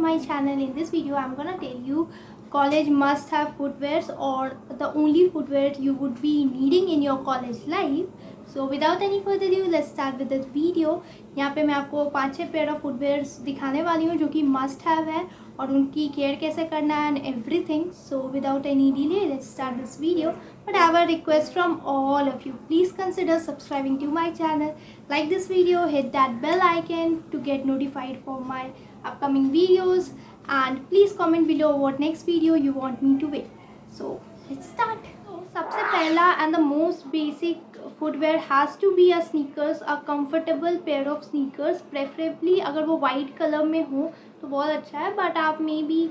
my channel. In this video I'm gonna tell you college must have footwears or the only footwear you would be needing in your college life. So without any further ado, let's start with this video. यहाँ पे मैं आपको 5-6 pair of footwears दिखाने वाली हूँ जो कि must have है और उनकी केयर कैसे करना है and everything. So without any delay let's start this video. But I have a request from all of you. Please consider subscribing to my channel. Like this video, hit that bell icon to get notified for my upcoming videos. And please comment below what next video you want me to make. So let's start. सबसे पहला and the most basic footwear has to be a sneakers, a comfortable pair of sneakers. Preferably अगर वो white color में हो तो बहुत अच्छा है, बट आप मे बी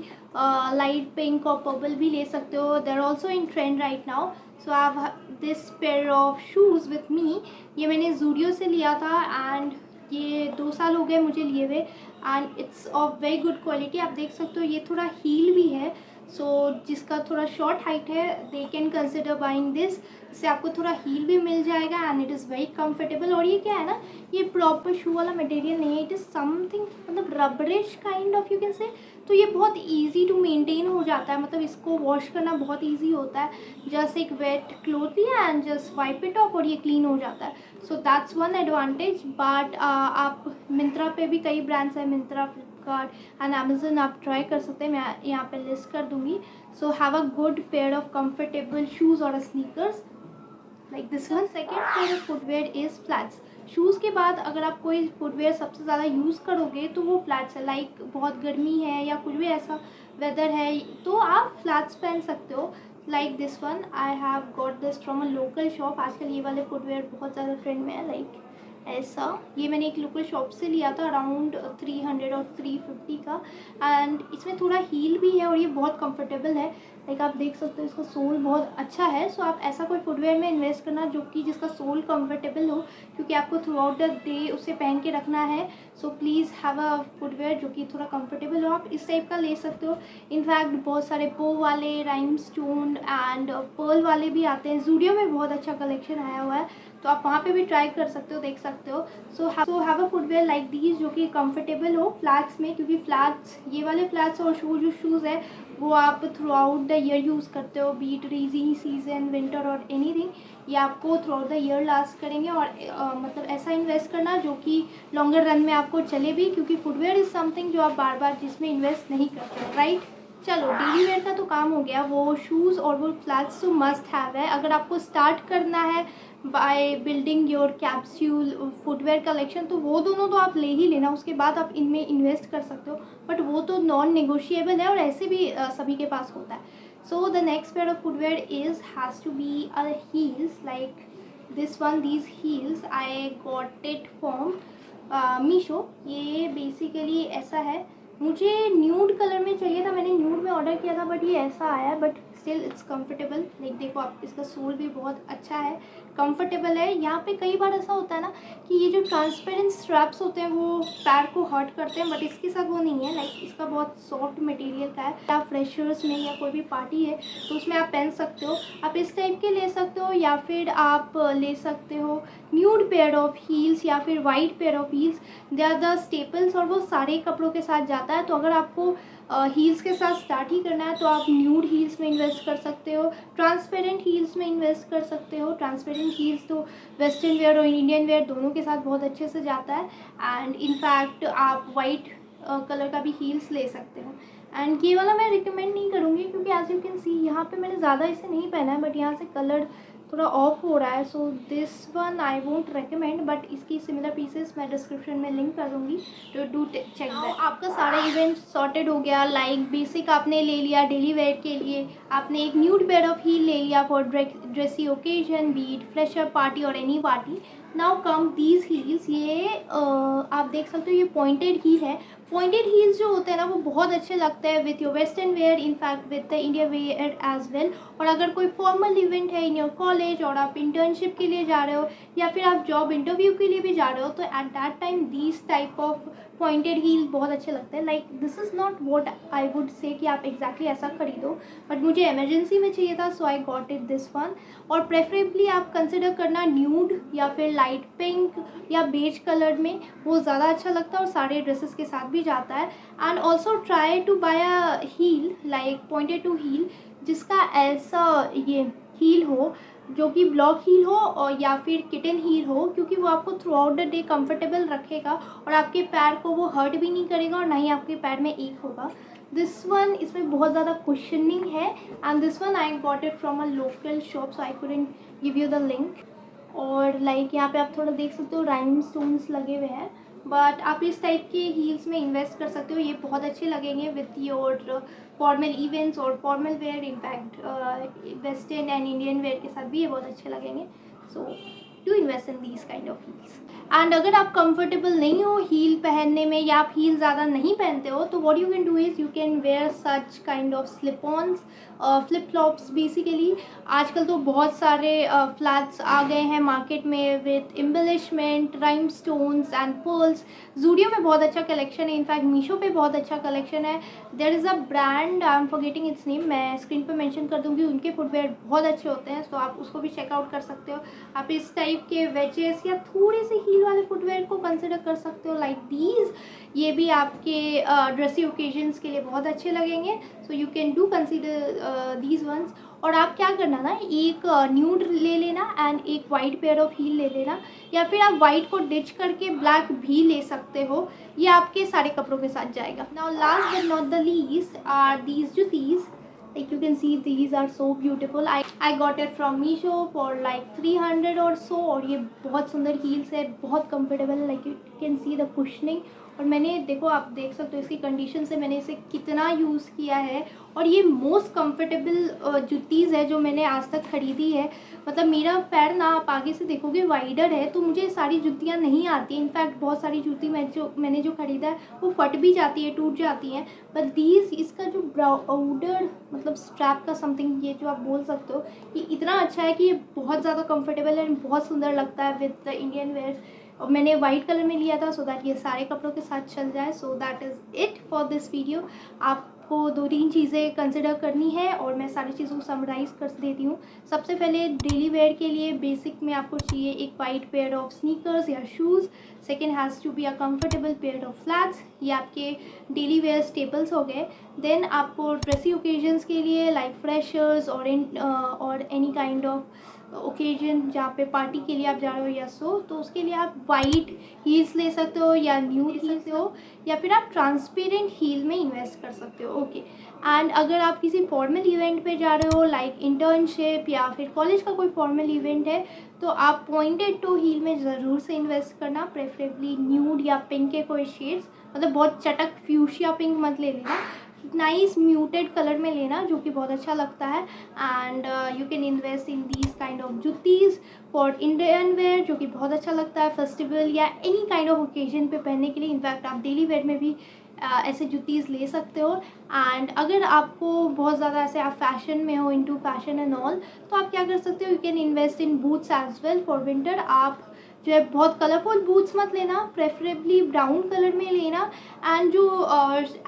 लाइट पिंक और पर्पल भी ले सकते हो. देर also in trend right now. So I have this pair of shoes with me. ये मैंने जूडियो से लिया था एंड ये 2 साल हो गए मुझे लिए हुए and it's of very good quality. आप देख सकते हो ये थोड़ा हील भी है. सो जिसका थोड़ा शॉर्ट हाइट है they can consider buying this. इससे आपको थोड़ा हील भी मिल जाएगा and it is very comfortable. और ये क्या है ना, ये प्रॉपर शू वाला मटेरियल नहीं है. इट इज़ समथिंग मतलब rubberish kind of you can say. तो ये बहुत इजी टू मेंटेन हो जाता है, मतलब इसको वॉश करना बहुत इजी होता है. जस्ट एक वेट क्लोथ लिया and just wipe it off और ये क्लीन हो जाता है. So that's one advantage. But आप मिंत्रा पे भी कई ब्रांड्स हैं, मिंत्रा, फ्लिपकार्ट एंड अमेजन, आप ट्राई कर सकते हैं. मैं यहाँ पे लिस्ट कर दूँगी. So have a good pair of comfortable shoes और sneakers like this one. Second pair of footwear is flats. Shoes के बाद अगर आप कोई फुटवेयर सबसे ज़्यादा यूज़ करोगे तो वो फ्लैट्स है. लाइक बहुत गर्मी है या कुछ भी ऐसा वेदर है तो आप फ्लैट्स पहन सकते हो. Like this one I have got this from a local shop. आजकल ये वाले फुटवेयर बहुत ज़्यादा ट्रेंड में है. लाइक ऐसा ये मैंने एक लोकल शॉप से लिया था अराउंड 300 और 350 का. एंड इसमें थोड़ा हील भी है और ये बहुत कंफर्टेबल है. लाइक आप देख सकते हो इसका सोल बहुत अच्छा है. सो आप ऐसा कोई फुटवेयर में इन्वेस्ट करना जो कि जिसका सोल कंफर्टेबल हो, क्योंकि आपको थ्रू आउट द डे उसे पहन के रखना है. So please have a footwear जो कि थोड़ा कंफर्टेबल हो. आप इस टाइप का ले सकते हो. इनफैक्ट बहुत सारे पो वाले, राइम स्टोन एंड पर्ल वाले भी आते हैं. जूडियो में बहुत अच्छा कलेक्शन आया हुआ है तो आप वहाँ पे भी ट्राई कर सकते हो, देख सकते हो. सो have a footwear like these जो कि कंफर्टेबल हो फ्लैट्स में, क्योंकि फ्लैट्स ये वाले फ्लैट्स और जो शूज़ है वो आप through out the year use करते हो. बीट रेनी सीजन, विंटर और एनीथिंग, ये आपको through out the year last करेंगे. और मतलब ऐसा इन्वेस्ट करना जो कि लॉन्गर रन में आपको चले भी, क्योंकि फुटवेयर इज़ समथिंग जो आप बार बार जिसमें इन्वेस्ट नहीं करते, राइट. चलो डेली वेयर का तो काम हो गया. वो शूज़ और वो फ्लैट्स तो मस्ट हैव है. अगर आपको स्टार्ट करना है by building your capsule footwear collection तो वो दोनों तो आप ले ही लेना. उसके बाद आप इनमें इन्वेस्ट कर सकते हो, बट वो तो नॉन नेगोशिएबल है और ऐसे भी सभी के पास होता है. So the next pair of footwear is has to be a heels like this one. These heels I got it from Meesho. ये बेसिकली ऐसा है, मुझे न्यूड कलर में चाहिए था, मैंने न्यूड में ऑर्डर किया था बट ये ऐसा आया. But still it's comfortable. Like देखो आप, इसका सोल भी बहुत अच्छा है, कंफर्टेबल है. यहाँ पे कई बार ऐसा होता है ना कि ये जो ट्रांसपेरेंट स्ट्रैप्स होते हैं वो पैर को हर्ट करते हैं, बट इसके साथ वो नहीं है. लाइक इसका बहुत सॉफ्ट मटेरियल का है. आप फ्रेशर्स में या कोई भी पार्टी है तो उसमें आप पहन सकते हो. आप इस टाइप के ले सकते हो या फिर आप ले सकते हो न्यूड पेयर ऑफ हील्स या फिर white pair of heels. They are the staples और वो सारे कपड़ों के साथ जाता है. तो अगर आपको हील्स के साथ स्टार्ट ही करना है तो आप न्यूड हील्स में इन्वेस्ट कर सकते हो, ट्रांसपेरेंट हील्स में इन्वेस्ट कर सकते हो. ट्रांसपेरेंट हील्स तो वेस्टर्न वेयर और इंडियन वेयर दोनों के साथ बहुत अच्छे से जाता है. एंड इनफैक्ट आप वाइट कलर का भी हील्स ले सकते हो. एंड ये वाला मैं रिकमेंड नहीं करूँगी क्योंकि एज यू कैन सी यहाँ पे मैंने ज़्यादा इसे नहीं पहना है, बट यहाँ से कलर थोड़ा ऑफ हो रहा है. So this one I won't recommend, but इसकी सिमिलर पीसेस मैं डिस्क्रिप्शन में लिंक कर दूँगी तो डू चेक दैट. आपका सारा इवेंट सॉर्टेड हो गया. लाइक बेसिक आपने ले लिया डेली वेयर के लिए, आपने एक न्यूड पेयर ऑफ हील ले लिया for dressy occasion, be it fresher party और any party. Now come these heels. ये आप देख सकते हो ये पॉइंटेड हील है. पॉइंटेड हील्स जो होते हैं ना वो बहुत अच्छे लगते हैं with your western wear, in fact with the India wear as well. और अगर कोई फॉर्मल इवेंट है इन योर कॉलेज और आप इंटर्नशिप के लिए जा रहे हो या फिर आप जॉब इंटरव्यू के लिए भी जा रहे हो तो at that time these type of pointed heel बहुत अच्छे लगते हैं. Like this is not what I would say कि आप एग्जैक्टली ऐसा खरीदो, बट मुझे इमरजेंसी में चाहिए था so I got it this one. और प्रेफरेबली आप कंसिडर करना न्यूड या फिर लाइट पिंक या बेज कलर में, वो ज़्यादा अच्छा लगता है और सारे ड्रेसेस के साथ भी जाता है। And also try to buy a heel like pointed toe heel, जिसका ऐसा ये हील हो जो कि ब्लॉक हील हो और या फिर किटन हील हो, क्योंकि वो आपको through out the day comfortable रखेगा और आपके पैर को वो हर्ट भी नहीं करेगा और ना ही आपके पैर में एक होगा। दिस वन, इसमें बहुत ज़्यादा कुशनिंग है and this one I got it from a local shop, so I couldn't give you the link. और लाइक यहाँ पे आप थोड़ा देख सकते हो राइम स्टोन्स लगे हुए हैं, बट आप इस टाइप के हील्स में इन्वेस्ट कर सकते हो, ये बहुत अच्छे लगेंगे विथ योर फॉर्मल इवेंट्स और formal wear. In fact western and Indian wear के साथ भी ये बहुत अच्छे लगेंगे। So do invest in these kind of heels. And अगर आप कंफर्टेबल नहीं हो हील पहनने में या आप हील ज़्यादा नहीं पहनते हो, तो what you can do is you can wear such kind of slip ons, flip flops basically. आजकल तो बहुत सारे फ्लैट्स आ गए हैं मार्केट में with embellishment, rhyme stones and pearls. Zudio में बहुत अच्छा कलेक्शन है, इनफैक्ट मीशो पे बहुत अच्छा कलेक्शन है। There is a brand, I am forgetting its name, मैं स्क्रीन पे मेंशन कर दूंगी। उनके फुटवेयर बहुत अच्छे होते हैं, तो आप उसको भी चेकआउट कर सकते हो। आप इस टाइप के वेजेस या थोड़े से हील वाले फुटवेयर को कंसिडर कर सकते हो लाइक दीज। ये भी आपके ड्रेसी ओकेजन्स के लिए बहुत अच्छे लगेंगे, so you can do consider these once. और आप क्या करना ना, एक न्यूड ले लेना एंड एक वाइट पेयर ऑफ हील ले लेना, या फिर आप वाइट को डिच करके ब्लैक भी ले सकते हो, ये आपके सारे कपड़ों के साथ जाएगा। Now last but not the least are these juttis, like you can see these are so beautiful. I got it from Meesho for like 300 or so, और ये बहुत सुंदर हील्स है, बहुत कंफर्टेबल है, like you can see the cushioning. और मैंने देखो, आप देख सकते हो इसकी कंडीशन से मैंने इसे कितना यूज़ किया है, और ये मोस्ट कंफर्टेबल जूतीज़ है जो मैंने आज तक खरीदी है। मतलब मेरा पैर ना, आप आगे से देखोगे, वाइडर है, तो मुझे सारी जूतियाँ नहीं आती। इनफैक्ट बहुत सारी जूती मैंने जो ख़रीदा है वो फट भी जाती है, टूट जाती हैं। बट दीज, इसका जो ब्राउडर मतलब स्ट्रैप का समथिंग, ये जो आप बोल सकते हो, ये इतना अच्छा है कि ये बहुत ज़्यादा कंफर्टेबल है, बहुत सुंदर लगता है विद द इंडियन वेयर। और मैंने वाइट कलर में लिया था सो दैट ये सारे कपड़ों के साथ चल जाए। So that is it for this video. आपको 2-3 चीज़ें कंसिडर करनी है और मैं सारी चीज़ों को समराइज़ कर देती हूँ। सबसे पहले डेली वेयर के लिए बेसिक में आपको चाहिए एक वाइट पेयर ऑफ स्नीकर्स या shoes. Second has to be a comfortable pair of flats, ये आपके डेली वेयर स्टेपल्स हो गए। देन आपको ड्रेसी ओकेजन्स के लिए लाइक फ्रेशर्स और एनी काइंड ऑफ ओकेजन जहाँ पे पार्टी के लिए आप जा रहे हो या सो, तो उसके लिए आप वाइट हील्स ले सकते हो या न्यूड हील्स हो, या फिर आप ट्रांसपेरेंट हील में इन्वेस्ट कर सकते हो। ओके। एंड अगर आप किसी फॉर्मल इवेंट पे जा रहे हो लाइक इंटर्नशिप या फिर कॉलेज का कोई फॉर्मल इवेंट है, तो आप पॉइंटेड टू हील में ज़रूर से इन्वेस्ट करना, प्रेफरेबली न्यूड या पिंक के कोई शेड्स, मतलब बहुत चटक फ्यूशिया पिंक मत ले लेना, नाइस म्यूटेड कलर में लेना जो कि बहुत अच्छा लगता है। And you can invest in these kind of juttis for Indian wear, जो कि बहुत अच्छा लगता है फेस्टिवल या एनी काइंड ऑफ ओकेजन पे पहनने के लिए। इनफैक्ट आप डेली वेयर में भी ऐसे जुतीज़ ले सकते हो। एंड अगर आपको बहुत ज़्यादा ऐसे आप फैशन में हो, इनटू फैशन एंड ऑल, तो आप क्या कर सकते हो, you can invest in boots as well for winter. आप जो है बहुत कलरफुल बूट्स मत लेना, प्रेफरेबली ब्राउन कलर में लेना, एंड जो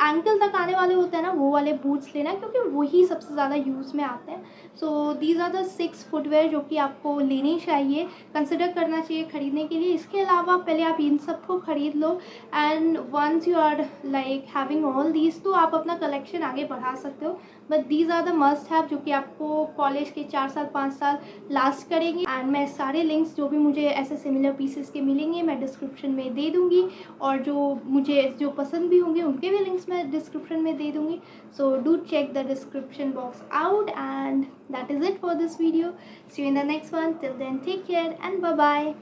एंकल तक आने वाले होते हैं ना, वो वाले बूट्स लेना, क्योंकि वही सबसे ज़्यादा यूज़ में आते हैं। So these are the 6 footwear जो कि आपको लेने चाहिए, कंसिडर करना चाहिए ख़रीदने के लिए। इसके अलावा पहले आप इन सब को ख़रीद लो, and once you are like having all these, तो आप अपना कलेक्शन आगे बढ़ा सकते हो। But these are the must have जो कि आपको कॉलेज के 4 साल 5 साल लास्ट करेंगे। एंड मैं सारे लिंक्स जो भी मुझे ऐसे सिमिलर पीसेस के मिलेंगे मैं डिस्क्रिप्शन में दे दूँगी, और जो मुझे जो पसंद भी होंगे उनके भी लिंक्स मैं डिस्क्रिप्शन में दे दूँगी। So do check the description box out, and that is it for this video. See you in the next one. Till then, take care and bye bye.